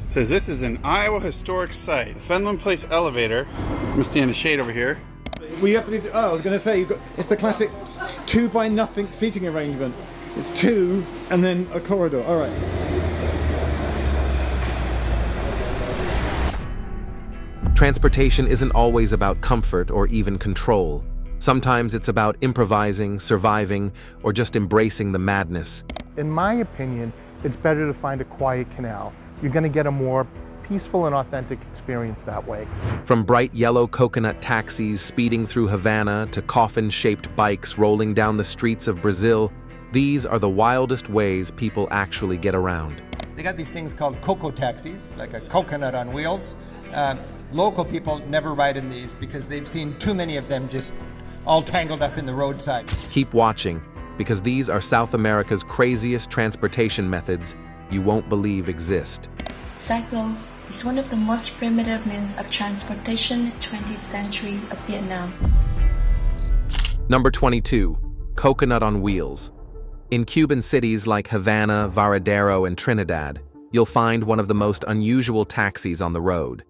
Says this is an Iowa historic site. The Fenolon Place elevator. I'm gonna stand in the shade over here. We have to do, I was going to say, it's the classic 2 by nothing seating arrangement. It's 2 and then a corridor. All right. Transportation isn't always about comfort or even control. Sometimes it's about improvising, surviving, or just embracing the madness. In my opinion, it's better to find a quiet canal. You're going to get a more peaceful and authentic experience that way. From bright yellow coconut taxis speeding through Havana to coffin-shaped bikes rolling down the streets of Brazil, these are the wildest ways people actually get around. They got these things called cocoa taxis, like a coconut on wheels. Local people never ride in these because they've seen too many of them just all tangled up in the roadside. Keep watching, because these are South America's craziest transportation methods you won't believe exist. Cylo is one of the most primitive means of transportation in the 20th century of Vietnam. Number 22. Coconut on wheels. In Cuban cities like Havana, Varadero, and Trinidad, you'll find one of the most unusual taxis on the road.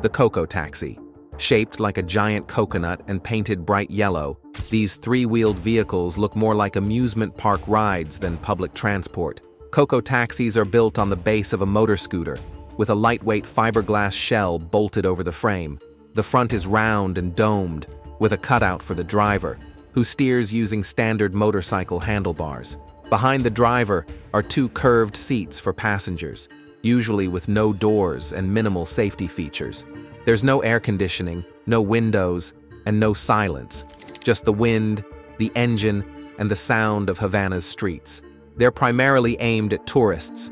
The Cocoa Taxi. Shaped like a giant coconut and painted bright yellow, these three-wheeled vehicles look more like amusement park rides than public transport. Cocoa taxis are built on the base of a motor scooter, with a lightweight fiberglass shell bolted over the frame. The front is round and domed, with a cutout for the driver, who steers using standard motorcycle handlebars. Behind the driver are 2 curved seats for passengers, usually with no doors and minimal safety features. There's no air conditioning, no windows, and no silence. Just the wind, the engine, and the sound of Havana's streets. They're primarily aimed at tourists.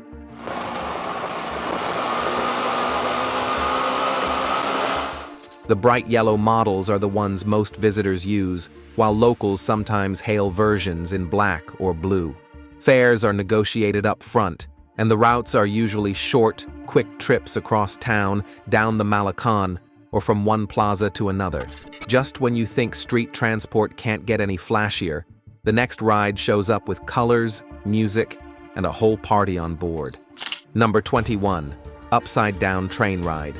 The bright yellow models are the ones most visitors use, while locals sometimes hail versions in black or blue. Fares are negotiated up front, and the routes are usually short, quick trips across town, down the Malecon, or from one plaza to another. Just when you think street transport can't get any flashier, the next ride shows up with colors, music, and a whole party on board. Number 21. Upside-down train ride.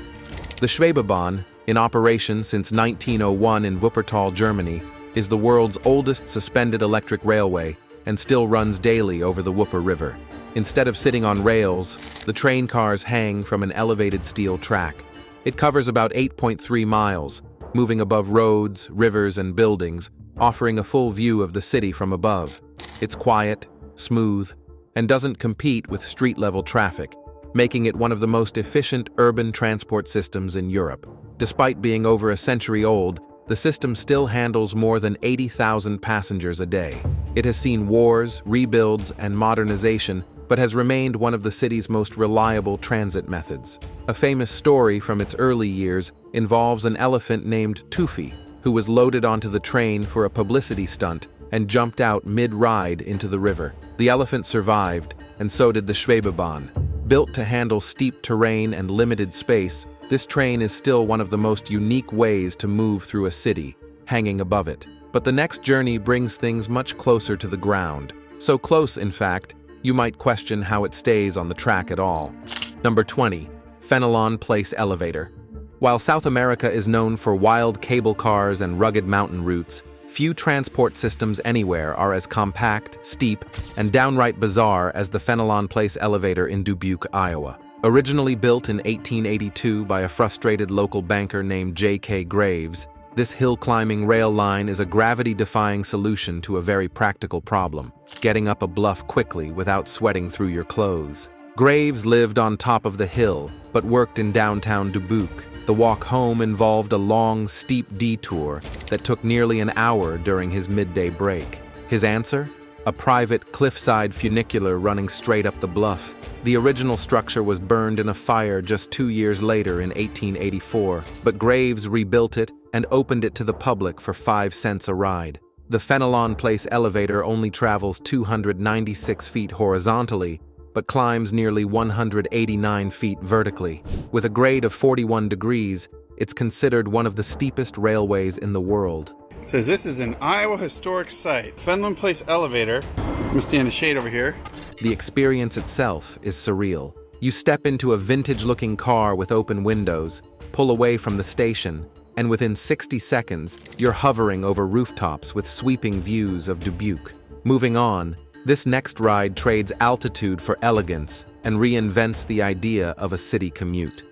The Schwebebahn, in operation since 1901 in Wuppertal, Germany, is the world's oldest suspended electric railway and still runs daily over the Wupper River. Instead of sitting on rails, the train cars hang from an elevated steel track. It covers about 8.3 miles, moving above roads, rivers, and buildings, offering a full view of the city from above. It's quiet, smooth, and doesn't compete with street-level traffic, making it one of the most efficient urban transport systems in Europe. Despite being over a century old, the system still handles more than 80,000 passengers a day. It has seen wars, rebuilds, and modernization, but has remained one of the city's most reliable transit methods. A famous story from its early years involves an elephant named Tufi, who was loaded onto the train for a publicity stunt and jumped out mid-ride into the river. The elephant survived, and so did the Schwebebahn. Built to handle steep terrain and limited space, this train is still one of the most unique ways to move through a city, hanging above it. But the next journey brings things much closer to the ground. So close, in fact, you might question how it stays on the track at all. Number 20. Fenolon Place Elevator. While South America is known for wild cable cars and rugged mountain routes, few transport systems anywhere are as compact, steep, and downright bizarre as the Fenolon Place Elevator in Dubuque, Iowa. Originally built in 1882 by a frustrated local banker named J.K. Graves, this hill-climbing rail line is a gravity-defying solution to a very practical problem: getting up a bluff quickly without sweating through your clothes. Graves lived on top of the hill, but worked in downtown Dubuque. The walk home involved a long, steep detour that took nearly an hour during his midday break. His answer? A private cliffside funicular running straight up the bluff. The original structure was burned in a fire just 2 years later in 1884, but Graves rebuilt it and opened it to the public for 5 cents a ride. The Fenolon Place elevator only travels 296 feet horizontally, but climbs nearly 189 feet vertically. With a grade of 41 degrees, it's considered one of the steepest railways in the world. Says this is an Iowa historic site. Fenolon Place elevator. I'm gonna stand in the shade over here. The experience itself is surreal. You step into a vintage-looking car with open windows, pull away from the station, and within 60 seconds, you're hovering over rooftops with sweeping views of Dubuque. Moving on, this next ride trades altitude for elegance and reinvents the idea of a city commute.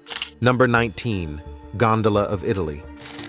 Number 19, Gondola of Italy.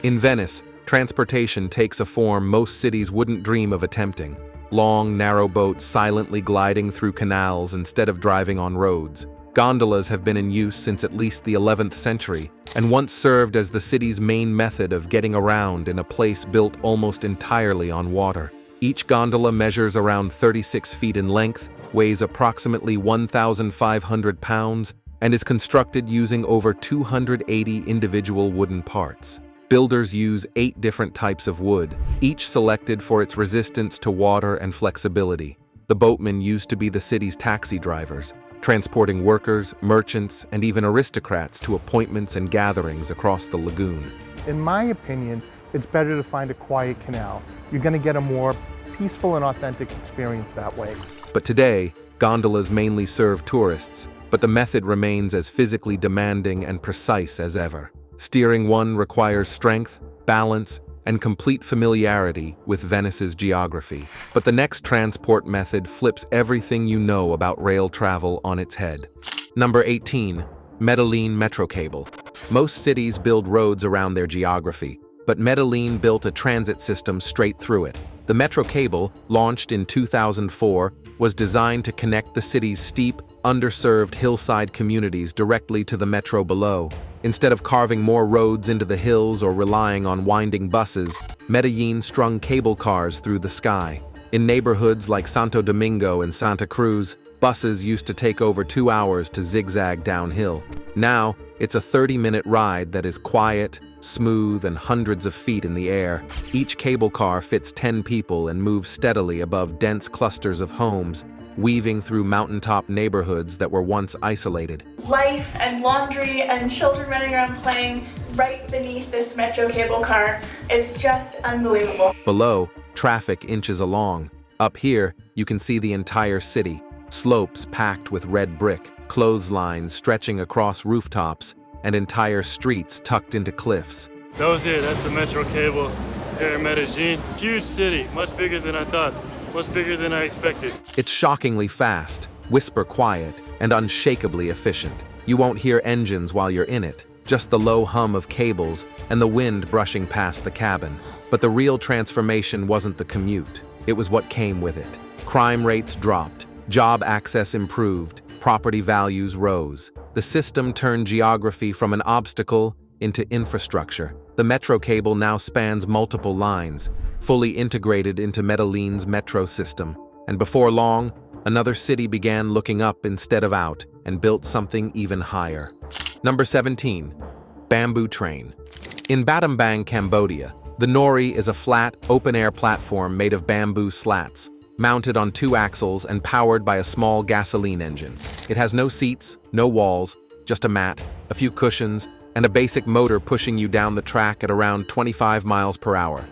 In Venice, transportation takes a form most cities wouldn't dream of attempting. Long, narrow boats silently gliding through canals instead of driving on roads. Gondolas have been in use since at least the 11th century, and once served as the city's main method of getting around in a place built almost entirely on water. Each gondola measures around 36 feet in length, weighs approximately 1,500 pounds, and is constructed using over 280 individual wooden parts. Builders use 8 different types of wood, each selected for its resistance to water and flexibility. The boatmen used to be the city's taxi drivers, transporting workers, merchants, and even aristocrats to appointments and gatherings across the lagoon. In my opinion, it's better to find a quiet canal. You're going to get a more peaceful and authentic experience that way. But today, gondolas mainly serve tourists, but the method remains as physically demanding and precise as ever. Steering one requires strength, balance, and complete familiarity with Venice's geography. But the next transport method flips everything you know about rail travel on its head. Number 18, Medellin Metro Cable. Most cities build roads around their geography, but Medellin built a transit system straight through it. The Metro Cable, launched in 2004, was designed to connect the city's steep, underserved hillside communities directly to the metro below. Instead of carving more roads into the hills or relying on winding buses, Medellin strung cable cars through the sky. In neighborhoods like Santo Domingo and Santa Cruz, buses used to take over 2 hours to zigzag downhill. Now, it's a 30-minute ride that is quiet, smooth, and hundreds of feet in the air. Each cable car fits 10 people and moves steadily above dense clusters of homes, weaving through mountaintop neighborhoods that were once isolated. Life and laundry and children running around playing right beneath this metro cable car is just unbelievable. Below, traffic inches along. Up here, you can see the entire city. Slopes packed with red brick, clotheslines stretching across rooftops, and entire streets tucked into cliffs. That was it. That's the metro cable here in Medellin. Huge city, much bigger than I thought, much bigger than I expected. It's shockingly fast, whisper quiet, and unshakably efficient. You won't hear engines while you're in it, just the low hum of cables and the wind brushing past the cabin. But the real transformation wasn't the commute, it was what came with it. Crime rates dropped, job access improved, property values rose. The system turned geography from an obstacle into infrastructure. The metro cable now spans multiple lines, fully integrated into Medellin's metro system. And before long, another city began looking up instead of out and built something even higher. Number 17, Bamboo Train. In Battambang, Cambodia, the Nori is a flat, open-air platform made of bamboo slats, mounted on 2 axles and powered by a small gasoline engine. It has no seats, no walls, just a mat, a few cushions, and a basic motor pushing you down the track at around 25 miles per hour.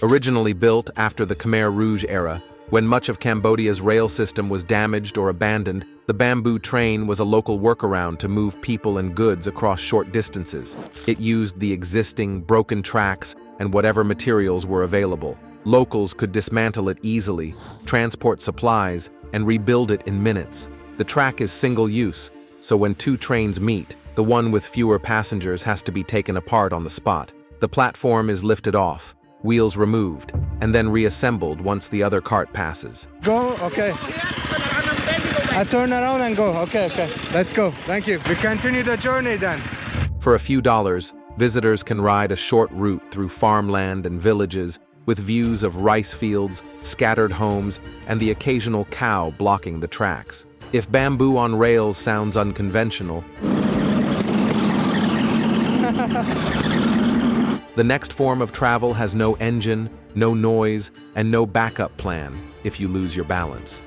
Originally built after the Khmer Rouge era, when much of Cambodia's rail system was damaged or abandoned, the bamboo train was a local workaround to move people and goods across short distances. It used the existing, broken tracks and whatever materials were available. Locals could dismantle it easily, transport supplies, and rebuild it in minutes. The track is single-use, so when 2 trains meet, the one with fewer passengers has to be taken apart on the spot. The platform is lifted off, wheels removed, and then reassembled once the other cart passes. Go, okay. I turn around and go, okay. Let's go, thank you. We continue the journey then. For a few dollars, visitors can ride a short route through farmland and villages with views of rice fields, scattered homes, and the occasional cow blocking the tracks. If bamboo on rails sounds unconventional, the next form of travel has no engine, no noise, and no backup plan if you lose your balance.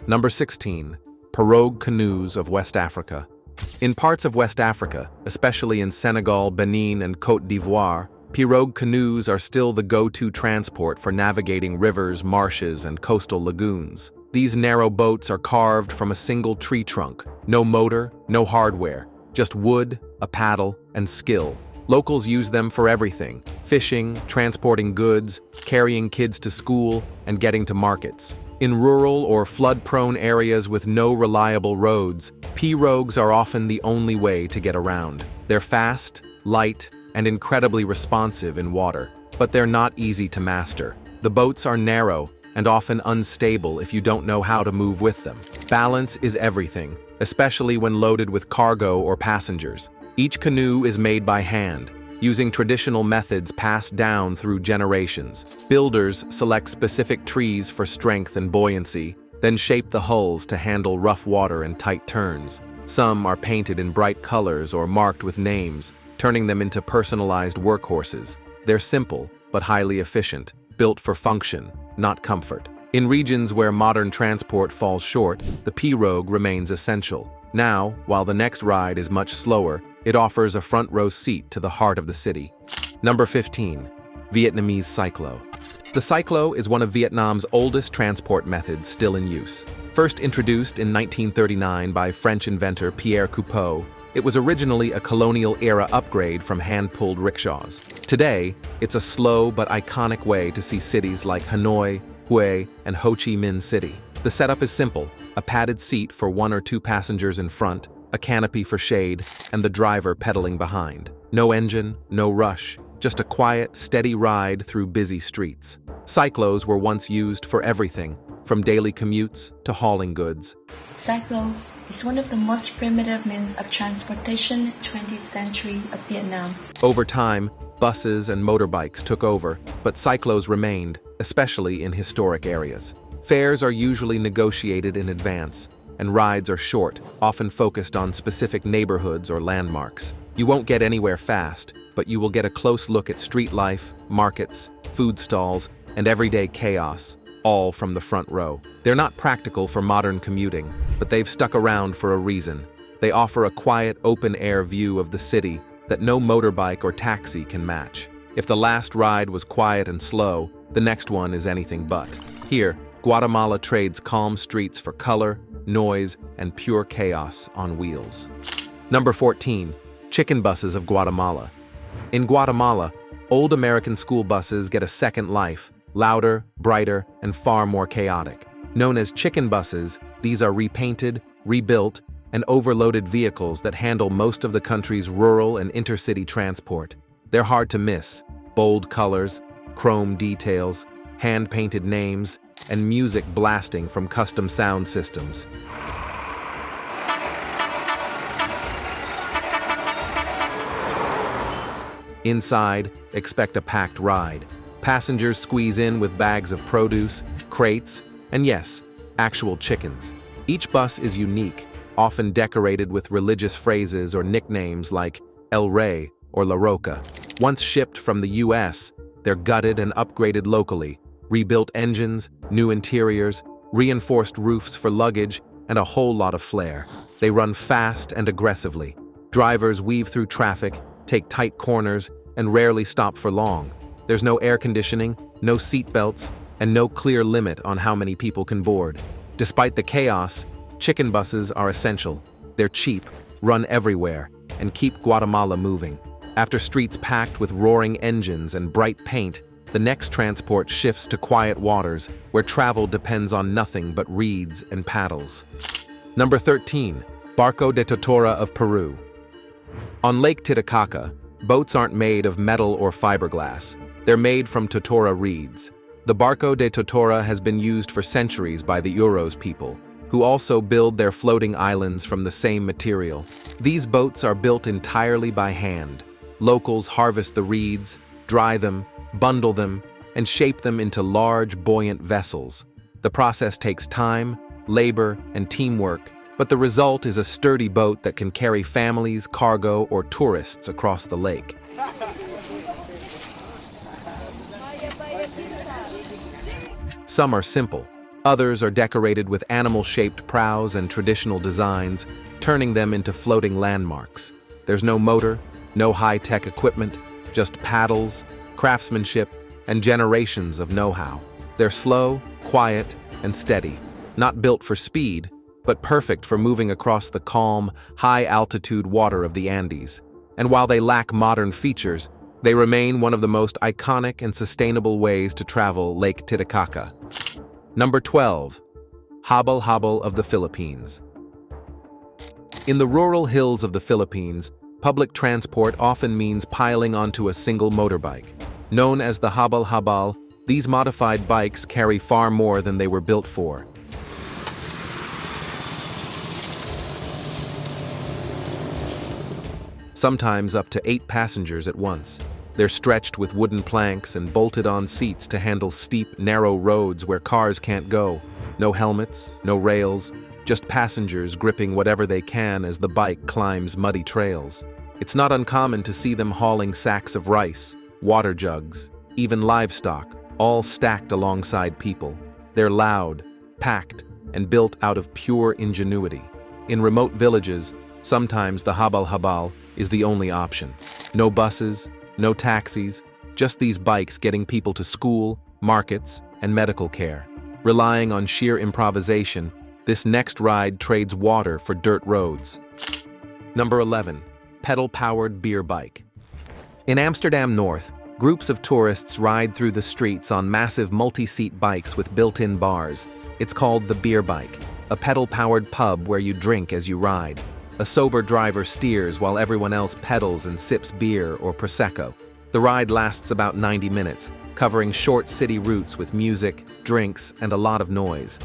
Number 16, Parogue Canoes of West Africa. In parts of West Africa, especially in Senegal, Benin, and Côte d'Ivoire, pirogue canoes are still the go-to transport for navigating rivers, marshes, and coastal lagoons. These narrow boats are carved from a single tree trunk. No motor, no hardware, just wood, a paddle, and skill. Locals use them for everything: fishing, transporting goods, carrying kids to school, and getting to markets. In rural or flood-prone areas with no reliable roads, pirogues are often the only way to get around. They're fast, light, and incredibly responsive in water, but they're not easy to master. The boats are narrow and often unstable if you don't know how to move with them. Balance is everything, especially when loaded with cargo or passengers. Each canoe is made by hand, using traditional methods passed down through generations. Builders select specific trees for strength and buoyancy, then shape the hulls to handle rough water and tight turns. Some are painted in bright colors or marked with names, turning them into personalized workhorses. They're simple, but highly efficient, built for function, not comfort. In regions where modern transport falls short, the pirogue remains essential. Now, while the next ride is much slower, it offers a front-row seat to the heart of the city. Number 15. Vietnamese Cylo. The cyclo is one of Vietnam's oldest transport methods still in use. First introduced in 1939 by French inventor Pierre Coupeau, it was originally a colonial-era upgrade from hand-pulled rickshaws. Today, it's a slow but iconic way to see cities like Hanoi, Hue, and Ho Chi Minh City. The setup is simple: a padded seat for 1 or 2 passengers in front, a canopy for shade, and the driver pedaling behind. No engine, no rush, just a quiet, steady ride through busy streets. Cyclos were once used for everything, from daily commutes to hauling goods. Cyclo is one of the most primitive means of transportation in the 20th century of Vietnam. Over time, buses and motorbikes took over, but cyclos remained, especially in historic areas. Fares are usually negotiated in advance, and rides are short, often focused on specific neighborhoods or landmarks. You won't get anywhere fast, but you will get a close look at street life, markets, food stalls, and everyday chaos, all from the front row. They're not practical for modern commuting, but they've stuck around for a reason. They offer a quiet, open-air view of the city that no motorbike or taxi can match. If the last ride was quiet and slow, the next one is anything but. Here, Guatemala trades calm streets for color, noise, and pure chaos on wheels. Number 14. Chicken buses of Guatemala. In Guatemala, old American school buses get a second life, louder, brighter, and far more chaotic. Known as chicken buses, these are repainted, rebuilt, and overloaded vehicles that handle most of the country's rural and intercity transport. They're hard to miss: bold colors, chrome details, hand-painted names, and music blasting from custom sound systems. Inside, expect a packed ride. Passengers squeeze in with bags of produce, crates, and yes, actual chickens. Each bus is unique, often decorated with religious phrases or nicknames like El Rey or La Roca. Once shipped from the US, they're gutted and upgraded locally. Rebuilt engines, new interiors, reinforced roofs for luggage, and a whole lot of flair. They run fast and aggressively. Drivers weave through traffic, take tight corners, and rarely stop for long. There's no air conditioning, no seat belts, and no clear limit on how many people can board. Despite the chaos, chicken buses are essential. They're cheap, run everywhere, and keep Guatemala moving. After streets packed with roaring engines and bright paint, the next transport shifts to quiet waters, where travel depends on nothing but reeds and paddles. Number 13. Barco de Detora of Peru. On Lake Titicaca, boats aren't made of metal or fiberglass. They're made from Detora reeds. The Barco de Detora has been used for centuries by the Uros people, who also build their floating islands from the same material. These boats are built entirely by hand. Locals harvest the reeds, dry them, bundle them, and shape them into large, buoyant vessels. The process takes time, labor, and teamwork, but the result is a sturdy boat that can carry families, cargo, or tourists across the lake. Some are simple, Others are decorated with animal-shaped prows and traditional designs, turning them into floating landmarks. There's no motor, no high-tech equipment, just paddles, craftsmanship, and generations of know-how. They're slow, quiet, and steady, not built for speed, but perfect for moving across the calm, high-altitude water of the Andes. And while they lack modern features, they remain one of the most iconic and sustainable ways to travel Lake Titicaca. Number 12. Habal of the Philippines. In the rural hills of the Philippines, public transport often means piling onto a single motorbike. Known as the Habal, these modified bikes carry far more than they were built for. Sometimes up to 8 passengers at once. They're stretched with wooden planks and bolted on seats to handle steep, narrow roads where cars can't go. No helmets, no rails, just passengers gripping whatever they can as the bike climbs muddy trails. It's not uncommon to see them hauling sacks of rice, water jugs, even livestock, all stacked alongside people. They're loud, packed, and built out of pure ingenuity. In remote villages, sometimes the Habal is the only option. No buses, no taxis, just these bikes getting people to school, markets, and medical care. Relying on sheer improvisation, this next ride trades water for dirt roads. Number 11. Pedal-powered beer bike. In Amsterdam North, groups of tourists ride through the streets on massive multi-seat bikes with built-in bars. It's called the beer bike, a pedal-powered pub where you drink as you ride. A sober driver steers while everyone else pedals and sips beer or Prosecco. The ride lasts about 90 minutes, covering short city routes with music, drinks, and a lot of noise.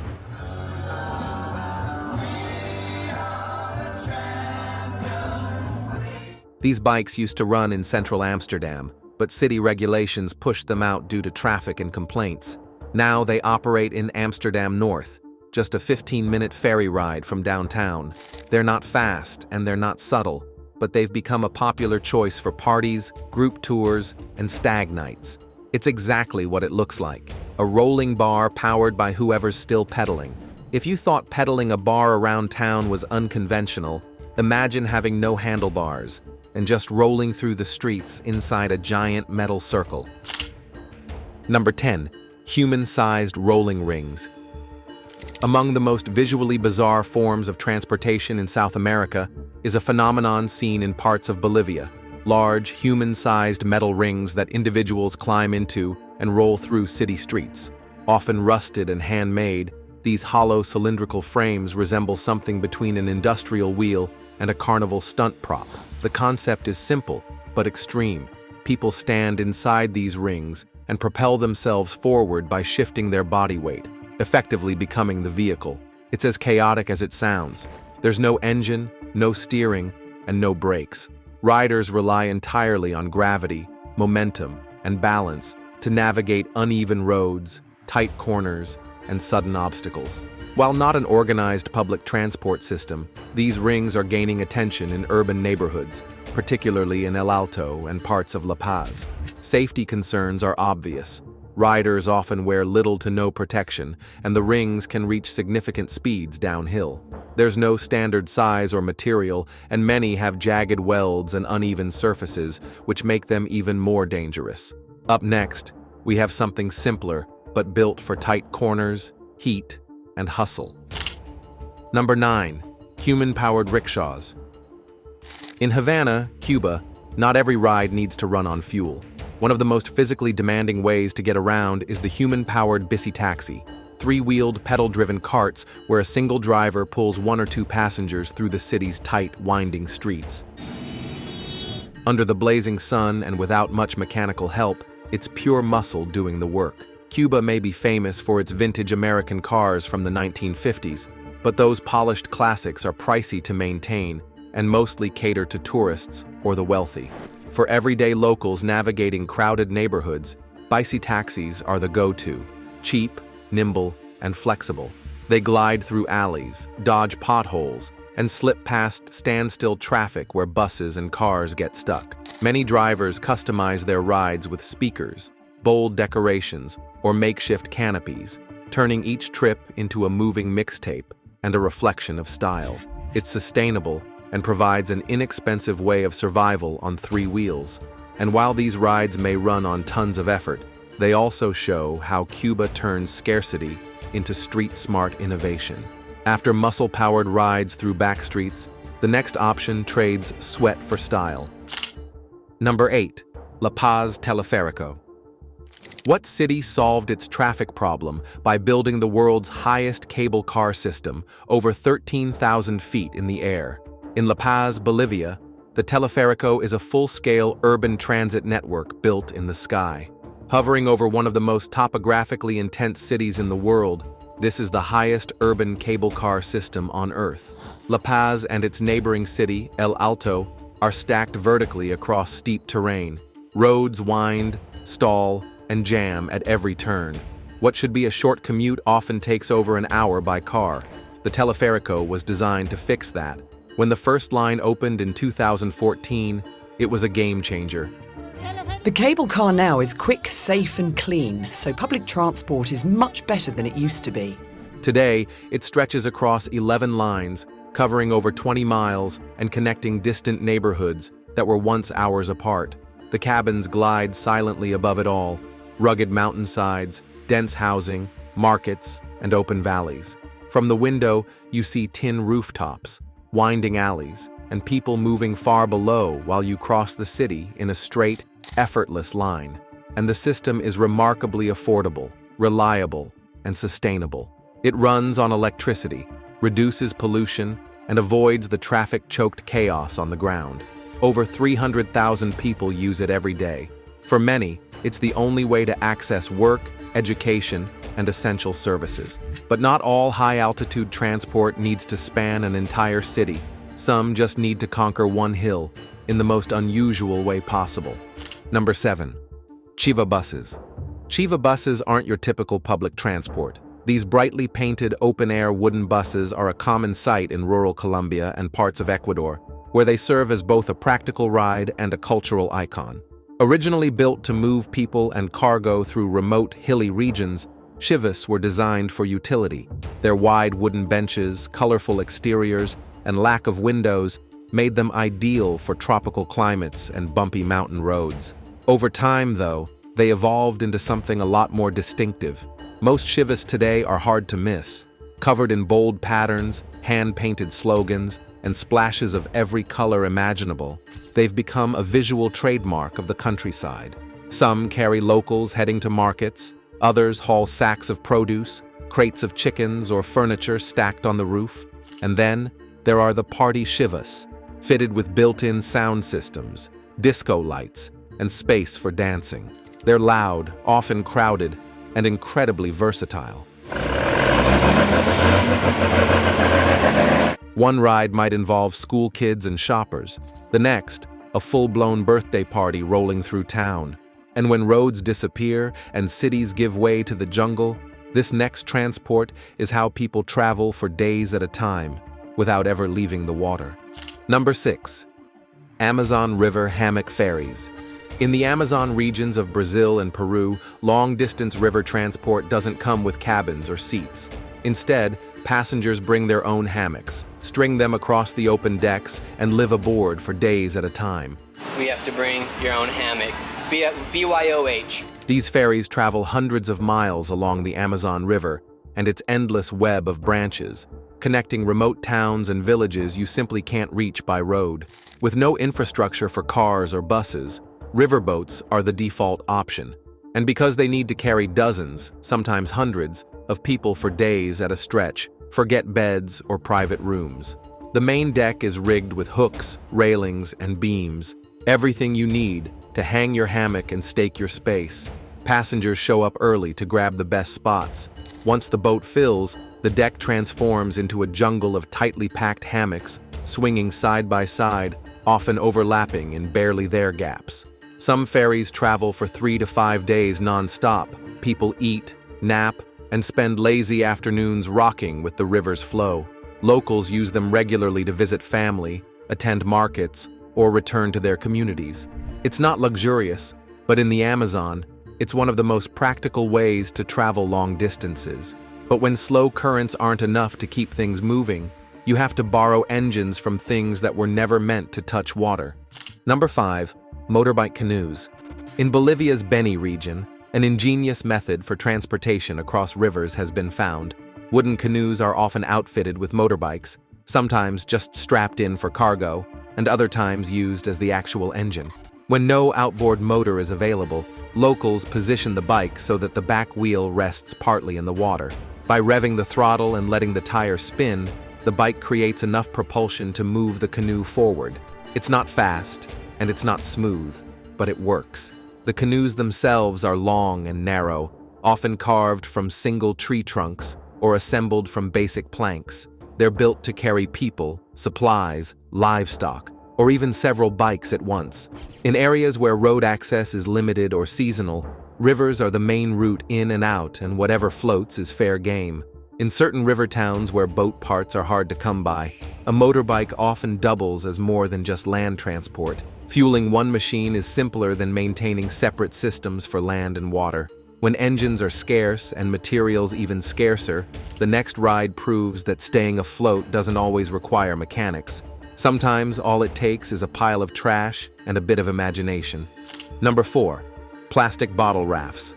These bikes used to run in central Amsterdam, but city regulations pushed them out due to traffic and complaints. Now they operate in Amsterdam North, just a 15-minute ferry ride from downtown. They're not fast and they're not subtle, but they've become a popular choice for parties, group tours, and stag nights. It's exactly what it looks like, a rolling bar powered by whoever's still pedaling. If you thought pedaling a bar around town was unconventional, imagine having no handlebars and just rolling through the streets inside a giant metal circle. Number 10. Human-sized rolling rings. Among the most visually bizarre forms of transportation in South America is a phenomenon seen in parts of Bolivia: large, human-sized metal rings that individuals climb into and roll through city streets. Often rusted and handmade, these hollow cylindrical frames resemble something between an industrial wheel and a carnival stunt prop. The concept is simple, but extreme. People stand inside these rings and propel themselves forward by shifting their body weight, effectively becoming the vehicle. It's as chaotic as it sounds. There's no engine, no steering, and no brakes. Riders rely entirely on gravity, momentum, and balance to navigate uneven roads, tight corners, and sudden obstacles. While not an organized public transport system, these rings are gaining attention in urban neighborhoods, particularly in El Alto and parts of La Paz. Safety concerns are obvious. Riders often wear little to no protection, and the rings can reach significant speeds downhill. There's no standard size or material, and many have jagged welds and uneven surfaces, which make them even more dangerous. Up next, we have something simpler, but built for tight corners, heat, and hustle. Number 9. Human-powered rickshaws. In Havana, Cuba, not every ride needs to run on fuel. One of the most physically demanding ways to get around is the human-powered bici taxi, 3-wheeled, pedal-driven carts where a single driver pulls 1 or 2 passengers through the city's tight, winding streets. Under the blazing sun and without much mechanical help, it's pure muscle doing the work. Cuba may be famous for its vintage American cars from the 1950s, but those polished classics are pricey to maintain and mostly cater to tourists or the wealthy. For everyday locals navigating crowded neighborhoods, bici taxis are the go-to. Cheap, nimble, and flexible. They glide through alleys, dodge potholes, and slip past standstill traffic where buses and cars get stuck. Many drivers customize their rides with speakers, bold decorations, or makeshift canopies, turning each trip into a moving mixtape and a reflection of style. It's sustainable and provides an inexpensive way of survival on 3 wheels. And while these rides may run on tons of effort, they also show how Cuba turns scarcity into street-smart innovation. After muscle-powered rides through backstreets, the next option trades sweat for style. Number 8. La Paz Teleerico. What city solved its traffic problem by building the world's highest cable car system over 13,000 feet in the air? In La Paz, Bolivia, the Teleferico is a full-scale urban transit network built in the sky. Hovering over one of the most topographically intense cities in the world, this is the highest urban cable car system on Earth. La Paz and its neighboring city, El Alto, are stacked vertically across steep terrain. Roads wind, stall, and jam at every turn. What should be a short commute often takes over an hour by car. The Teleferico was designed to fix that. When the first line opened in 2014, it was a game changer. The cable car now is quick, safe and clean, so public transport is much better than it used to be. Today, it stretches across 11 lines, covering over 20 miles and connecting distant neighborhoods that were once hours apart. The cabins glide silently above it all, rugged mountainsides, dense housing, markets, and open valleys. From the window, you see tin rooftops, winding alleys, and people moving far below while you cross the city in a straight, effortless line. And the system is remarkably affordable, reliable, and sustainable. It runs on electricity, reduces pollution, and avoids the traffic-choked chaos on the ground. Over 300,000 people use it every day. For many, it's the only way to access work, education, and essential services. But not all high-altitude transport needs to span an entire city. Some just need to conquer one hill in the most unusual way possible. Number 7. Chiva Buses. Chiva buses aren't your typical public transport. These brightly painted open-air wooden buses are a common sight in rural Colombia and parts of Ecuador, where they serve as both a practical ride and a cultural icon. Originally built to move people and cargo through remote, hilly regions, Chivas were designed for utility. Their wide wooden benches, colorful exteriors, and lack of windows made them ideal for tropical climates and bumpy mountain roads. Over time, though, they evolved into something a lot more distinctive. Most Chivas today are hard to miss, covered in bold patterns, hand-painted slogans, and splashes of every color imaginable. They've become a visual trademark of the countryside. Some carry locals heading to markets, others haul sacks of produce, crates of chickens or furniture stacked on the roof. And then there are the party Chivas, fitted with built-in sound systems, disco lights, and space for dancing. They're loud, often crowded, and incredibly versatile. One ride might involve school kids and shoppers, the next, a full-blown birthday party rolling through town. And when roads disappear and cities give way to the jungle, this next transport is how people travel for days at a time, without ever leaving the water. Number 6. Amazon River Hammock Ferries. In the Amazon regions of Brazil and Peru, long-distance river transport doesn't come with cabins or seats. Instead, passengers bring their own hammocks, string them across the open decks, and live aboard for days at a time. We have to bring your own hammock. BYOH. These ferries travel hundreds of miles along the Amazon River and its endless web of branches, connecting remote towns and villages you simply can't reach by road. With no infrastructure for cars or buses, riverboats are the default option. And because they need to carry dozens, sometimes hundreds, of people for days at a stretch, forget beds or private rooms. The main deck is rigged with hooks, railings, and beams, everything you need to hang your hammock and stake your space. Passengers show up early to grab the best spots. Once the boat fills, the deck transforms into a jungle of tightly packed hammocks, swinging side by side, often overlapping in barely there gaps. Some ferries travel for 3 to 5 days non-stop. People eat, nap, and spend lazy afternoons rocking with the river's flow. Locals use them regularly to visit family, attend markets, or return to their communities. It's not luxurious, but in the Amazon, It's one of the most practical ways to travel long distances. But when slow currents aren't enough to keep things moving, you have to borrow engines from things that were never meant to touch water. Number 5. Motorbike canoes. In Bolivia's Beni region, an ingenious method for transportation across rivers has been found. Wooden canoes are often outfitted with motorbikes, sometimes just strapped in for cargo, and other times used as the actual engine. When no outboard motor is available, locals position the bike so that the back wheel rests partly in the water. By revving the throttle and letting the tire spin, the bike creates enough propulsion to move the canoe forward. It's not fast, and it's not smooth, but it works. The canoes themselves are long and narrow, often carved from single tree trunks or assembled from basic planks. They're built to carry people, supplies, livestock, or even several bikes at once. In areas where road access is limited or seasonal, rivers are the main route in and out, and whatever floats is fair game. In certain river towns where boat parts are hard to come by, a motorbike often doubles as more than just land transport. Fueling one machine is simpler than maintaining separate systems for land and water. When engines are scarce and materials even scarcer, the next ride proves that staying afloat doesn't always require mechanics. Sometimes all it takes is a pile of trash and a bit of imagination. Number 4. Plastic bottle rafts.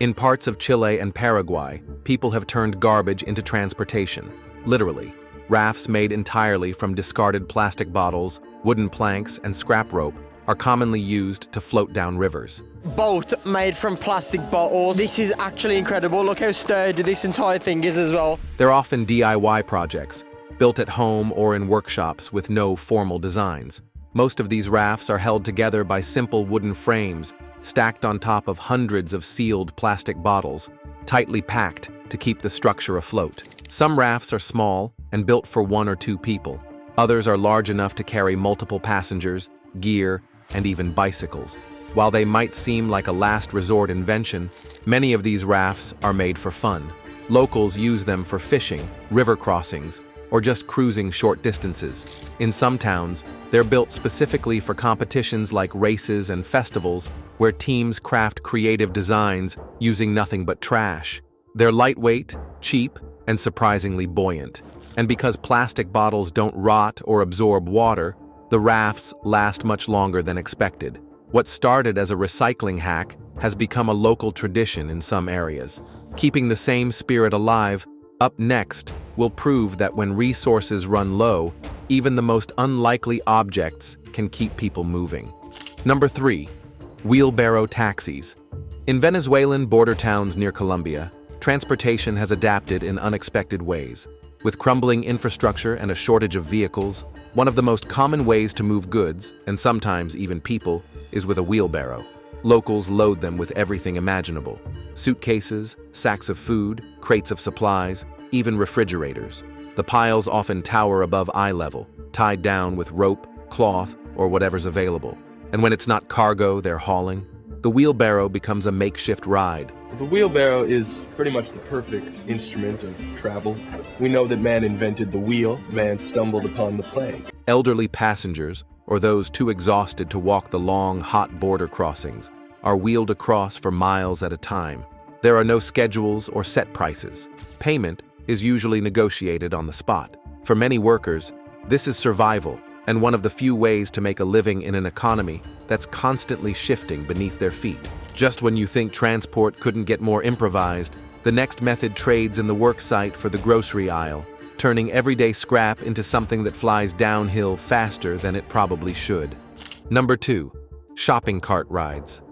In parts of Chile and Paraguay, people have turned garbage into transportation. Literally, rafts made entirely from discarded plastic bottles, wooden planks, and scrap rope are commonly used to float down rivers. Boat made from plastic bottles. This is actually incredible. Look how sturdy this entire thing is as well. They're often DIY projects, built at home or in workshops with no formal designs. Most of these rafts are held together by simple wooden frames, stacked on top of hundreds of sealed plastic bottles, tightly packed to keep the structure afloat. Some rafts are small and built for 1 or 2 people. Others are large enough to carry multiple passengers, gear, and even bicycles. While they might seem like a last resort invention, many of these rafts are made for fun. Locals use them for fishing, river crossings, or just cruising short distances. In some towns, they're built specifically for competitions like races and festivals where teams craft creative designs using nothing but trash. They're lightweight, cheap, and surprisingly buoyant. And because plastic bottles don't rot or absorb water, the rafts last much longer than expected. What started as a recycling hack has become a local tradition in some areas. Keeping the same spirit alive, up next, will prove that when resources run low, even the most unlikely objects can keep people moving. Number 3. Wheelbarrow taxis. In Venezuelan border towns near Colombia, transportation has adapted in unexpected ways. With crumbling infrastructure and a shortage of vehicles, one of the most common ways to move goods, and sometimes even people, is with a wheelbarrow. Locals load them with everything imaginable: suitcases, sacks of food, crates of supplies, even refrigerators. The piles often tower above eye level, tied down with rope, cloth, or whatever's available. And when it's not cargo they're hauling, the wheelbarrow becomes a makeshift ride. The wheelbarrow is pretty much the perfect instrument of travel. We know that man invented the wheel, man stumbled upon the plank. Elderly passengers, or those too exhausted to walk the long, hot border crossings, are wheeled across for miles at a time. There are no schedules or set prices. Payment is usually negotiated on the spot. For many workers, this is survival and one of the few ways to make a living in an economy that's constantly shifting beneath their feet. Just when you think transport couldn't get more improvised, the next method trades in the work site for the grocery aisle, turning everyday scrap into something that flies downhill faster than it probably should. Number 2. Shopping cart rides.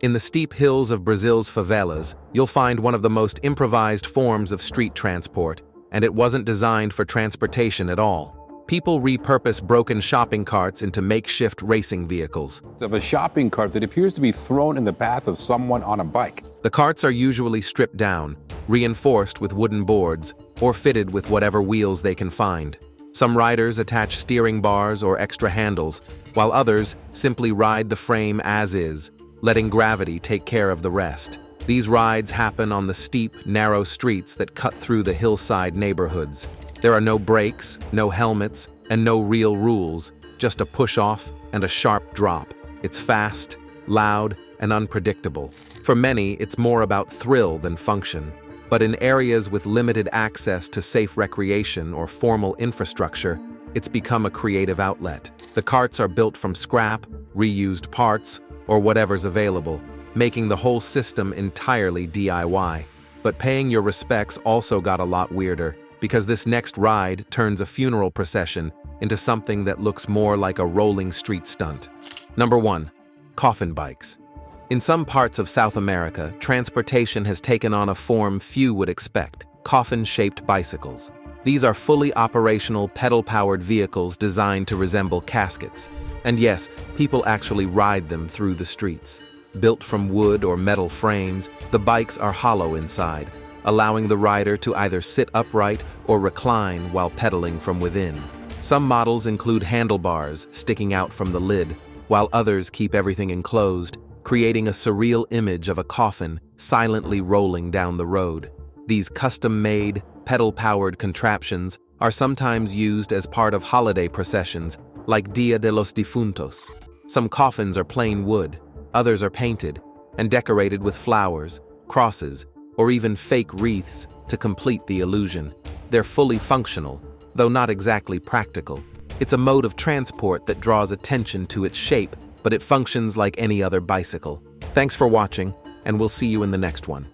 In the steep hills of Brazil's favelas, you'll find one of the most improvised forms of street transport, and it wasn't designed for transportation at all. People repurpose broken shopping carts into makeshift racing vehicles. Of a shopping cart that appears to be thrown in the path of someone on a bike. The carts are usually stripped down, reinforced with wooden boards, or fitted with whatever wheels they can find. Some riders attach steering bars or extra handles, while others simply ride the frame as is, letting gravity take care of the rest. These rides happen on the steep, narrow streets that cut through the hillside neighborhoods. There are no brakes, no helmets, and no real rules, just a push-off and a sharp drop. It's fast, loud, and unpredictable. For many, it's more about thrill than function. But in areas with limited access to safe recreation or formal infrastructure, it's become a creative outlet. The carts are built from scrap, reused parts, or whatever's available, making the whole system entirely DIY. But paying your respects also got a lot weirder, because this next ride turns a funeral procession into something that looks more like a rolling street stunt. Number 1. Coffin Bikes. In some parts of South America, transportation has taken on a form few would expect: coffin-shaped bicycles. These are fully operational, pedal-powered vehicles designed to resemble caskets. And yes, people actually ride them through the streets. Built from wood or metal frames, the bikes are hollow inside, allowing the rider to either sit upright or recline while pedaling from within. Some models include handlebars sticking out from the lid, while others keep everything enclosed, creating a surreal image of a coffin silently rolling down the road. These custom-made, pedal-powered contraptions are sometimes used as part of holiday processions, like Dia de los Difuntos. Some coffins are plain wood, others are painted and decorated with flowers, crosses, or even fake wreaths to complete the illusion. They're fully functional, though not exactly practical. It's a mode of transport that draws attention to its shape, but it functions like any other bicycle. Thanks for watching, and we'll see you in the next one.